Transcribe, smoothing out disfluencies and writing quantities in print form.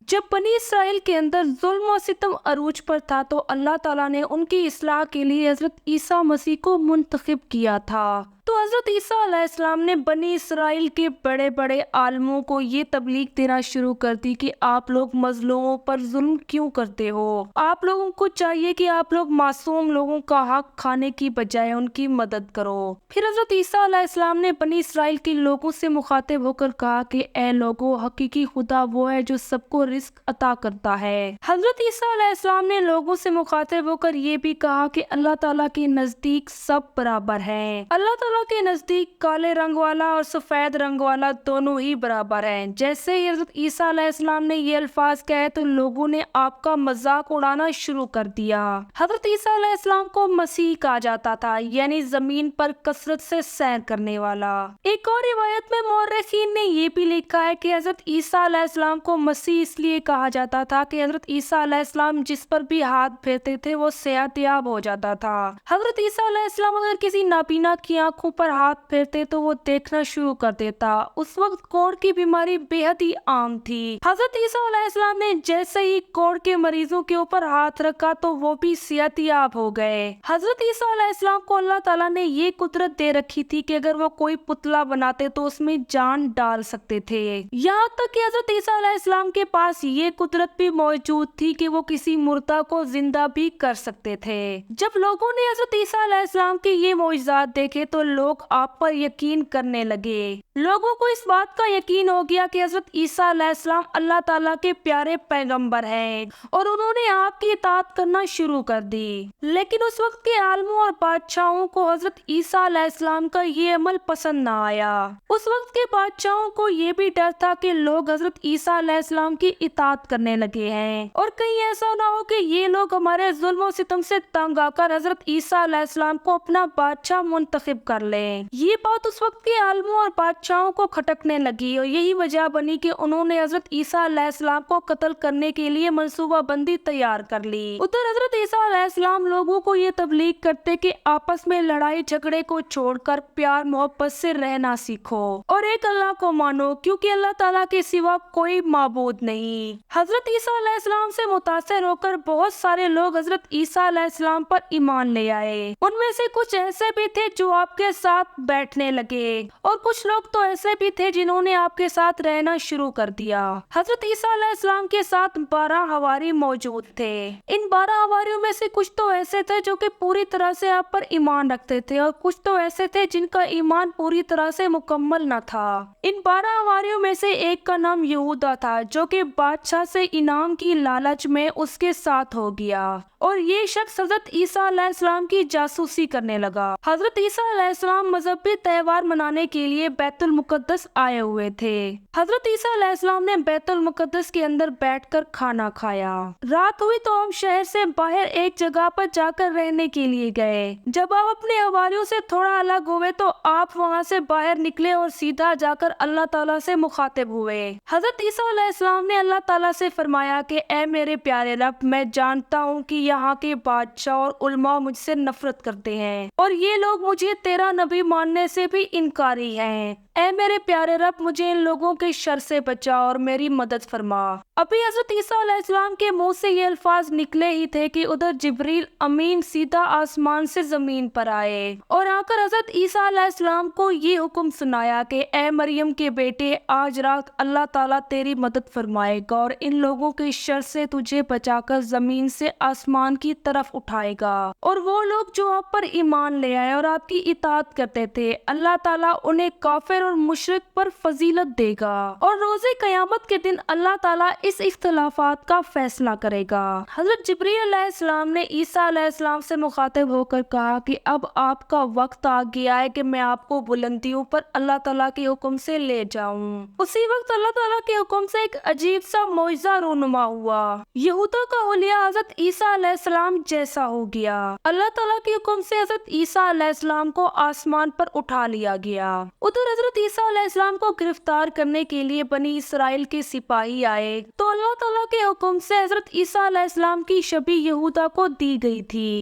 جب بنی اسرائیل کے اندر ظلم و ستم عروج پر تھا تو اللہ تعالیٰ نے ان کی اصلاح کے لیے حضرت عیسیٰ مسیح کو منتخب کیا تھا۔ تو حضرت عیسیٰ علیہ السلام نے بنی اسرائیل کے بڑے بڑے عالموں کو یہ تبلیغ دینا شروع کر دی کہ آپ لوگ مظلوموں پر ظلم کیوں کرتے ہو، آپ لوگوں کو چاہیے کہ آپ لوگ معصوم لوگوں کا حق کھانے کی بجائے ان کی مدد کرو۔ پھر حضرت عیسیٰ علیہ السلام نے بنی اسرائیل کے لوگوں سے مخاطب ہو کر کہا کہ اے لوگو، حقیقی خدا وہ ہے جو سب کو رزق عطا کرتا ہے۔ حضرت عیسیٰ علیہ السلام نے لوگوں سے مخاطب ہو کر یہ بھی کہا کہ اللہ تعالیٰ کے نزدیک سب برابر ہیں۔ اللہ تعالیٰ کے نزدیک کالے رنگ والا اور سفید رنگ والا دونوں ہی برابر ہیں۔ جیسے ہی حضرت عیسیٰ علیہ السلام نے یہ الفاظ کہے تو لوگوں نے آپ کا مذاق اڑانا شروع کر دیا۔ حضرت عیسیٰ علیہ السلام کو مسیح کہا جاتا تھا، یعنی زمین پر کثرت سے سیر کرنے والا۔ ایک اور روایت میں مورخین نے یہ بھی لکھا ہے کہ حضرت عیسیٰ علیہ السلام کو مسیح اس لیے کہا جاتا تھا کہ حضرت عیسیٰ علیہ السلام جس پر بھی ہاتھ پھیرتے تھے وہ صحت یاب ہو جاتا تھا۔ حضرت عیسیٰ علیہ السلام اگر کسی نابینا کی آنکھوں پر ہاتھ پھیرتے تو وہ دیکھنا شروع کر دیتا۔ اس وقت کوڑ کی بیماری بے حد ہی عام تھی۔ حضرت عیسیٰ علیہ السلام نے جیسے ہی کوڑ کے مریضوں کے اوپر ہاتھ رکھا تو وہ بھی صحت یاب ہو گئے۔ حضرت عیسیٰ علیہ السلام کو اللہ تعالیٰ نے یہ قدرت دے رکھی تھی کہ اگر وہ کوئی پتلا بناتے تو اس میں جان ڈال سکتے تھے۔ یہاں تک کہ حضرت عیسیٰ علیہ السلام کے پاس یہ قدرت بھی موجود تھی کہ وہ کسی مردہ کو زندہ بھی کر سکتے تھے۔ جب لوگوں نے حضرت عیسیٰ علیہ السلام کے یہ معجزات دیکھے تو لوگ آپ پر یقین کرنے لگے۔ لوگوں کو اس بات کا یقین ہو گیا کہ حضرت عیسیٰ علیہ السلام اللہ تعالیٰ کے پیارے پیغمبر ہیں اور انہوں نے آپ کی اطاعت کرنا شروع کر دی۔ لیکن اس وقت کے عالموں اور بادشاہوں کو حضرت عیسیٰ علیہ السلام کا یہ عمل پسند نہ آیا۔ اس وقت کے بادشاہوں کو یہ بھی ڈر تھا کہ لوگ حضرت عیسیٰ علیہ السلام کی اطاعت کرنے لگے ہیں اور کہیں ایسا نہ ہو کہ یہ لوگ ہمارے ظلم و ستم سے تنگ آ کر حضرت عیسیٰ علیہ السلام کو اپنا بادشاہ منتخب کر لیں۔ یہ بات اس وقت کے عالموں اور بادشاہوں کو کھٹکنے لگی اور یہی وجہ بنی کہ انہوں نے حضرت عیسیٰ علیہ السلام کو قتل کرنے کے لیے منصوبہ بندی تیار کر لی۔ ادھر حضرت عیسیٰ علیہ السلام لوگوں کو یہ تبلیغ کرتے کہ آپس میں لڑائی جھگڑے کو چھوڑ کر پیار محبت سے رہنا سیکھو اور ایک اللہ کو مانو کیونکہ اللہ تعالیٰ کے سوا کوئی معبود نہیں۔ حضرت عیسیٰ علیہ السلام سے متاثر ہو کر بہت سارے لوگ حضرت عیسیٰ علیہ السلام پر ایمان لے آئے۔ ان میں سے کچھ ایسے بھی تھے جو آپ کے ساتھ بیٹھنے لگے اور کچھ لوگ تو ایسے بھی تھے جنہوں نے آپ کے ساتھ رہنا شروع کر دیا۔ حضرت عیسیٰ علیہ السلام کے ساتھ 12 حواری موجود تھے۔ ان 12 حواریوں میں سے کچھ تو ایسے تھے جو کہ پوری طرح سے آپ پر ایمان رکھتے تھے اور کچھ تو ایسے تھے جن کا ایمان پوری طرح سے مکمل نہ تھا۔ ان 12 حواریوں میں سے ایک کا نام یہودا تھا جو کہ بادشاہ سے انعام کی لالچ میں اس کے ساتھ ہو گیا اور یہ شخص حضرت عیسیٰ علیہ السلام کی جاسوسی کرنے لگا۔ حضرت عیسیٰ علیہ السلام مذہبی تہوار منانے کے لیے بیت المقدس آئے ہوئے تھے۔ حضرت عیسیٰ علیہ السلام نے بیت المقدس کے اندر بیٹھ کر کھانا کھایا۔ رات ہوئی تو ہم شہر سے باہر ایک جگہ پر جا کر رہنے کے لیے گئے۔ جب آپ اپنے حواریوں سے تھوڑا الگ ہوئے تو آپ وہاں سے باہر نکلے اور سیدھا جا کر اللہ تعالیٰ سے مخاطب ہوئے۔ حضرت عیسیٰ علیہ السلام نے اللہ تعالیٰ سے فرمایا کہ اے میرے پیارے رب، میں جانتا ہوں کہ یہاں کے بادشاہ اور علماء مجھ سے نفرت کرتے ہیں اور یہ لوگ مجھے تیرا نبی ماننے سے بھی انکاری ہیں۔ اے میرے پیارے رب، مجھے ان لوگوں کے شر سے بچا اور میری مدد فرما۔ ابھی حضرت عیسیٰ علیہ السلام کے منہ سے یہ الفاظ نکلے ہی تھے کہ ادھر جبریل امین سیدھا آسمان سے زمین پر آئے اور آ کر حضرت عیسیٰ علیہ السلام کو یہ حکم سنایا کہ اے مریم کے بیٹے، آج رات اللہ تعالیٰ تیری مدد فرمائے گا اور ان لوگوں کے شر سے تجھے بچا کر زمین سے آسمان کی طرف اٹھائے گا، اور وہ لوگ جو آپ پر ایمان لے آئے اور آپ کی اطاعت کرتے تھے، اللہ تعالیٰ انہیں کافر اور مشرک پر فضیلت دے گا اور روز قیامت کے دن اللہ تعالیٰ اس اختلافات کا فیصلہ کرے گا۔ حضرت جبریل علیہ السلام نے عیسیٰ علیہ السلام سے مخاطب ہو کر کہا کہ اب آپ کا وقت آ گیا ہے کہ میں آپ کو بلندیوں پر اللہ تعالیٰ کے حکم سے لے جاؤں۔ اسی وقت اللہ تعالیٰ کے حکم سے ایک عجیب سا معجزہ رونما ہوا۔ یہودا کا حلیہ حضرت عیسیٰ علیہ السلام جیسا ہو گیا۔ اللہ تعالیٰ کے حکم سے حضرت عیسیٰ علیہ السلام کو آسمان پر اٹھا لیا گیا۔ ادھر حضرت عیسیٰ علیہ السلام کو گرفتار کرنے کے لیے بنی اسرائیل کے سپاہی آئے تو اللہ تعالیٰ کے حکم سے حضرت عیسیٰ علیہ السلام کی شبیہ یہودا کو دی گئی تھی۔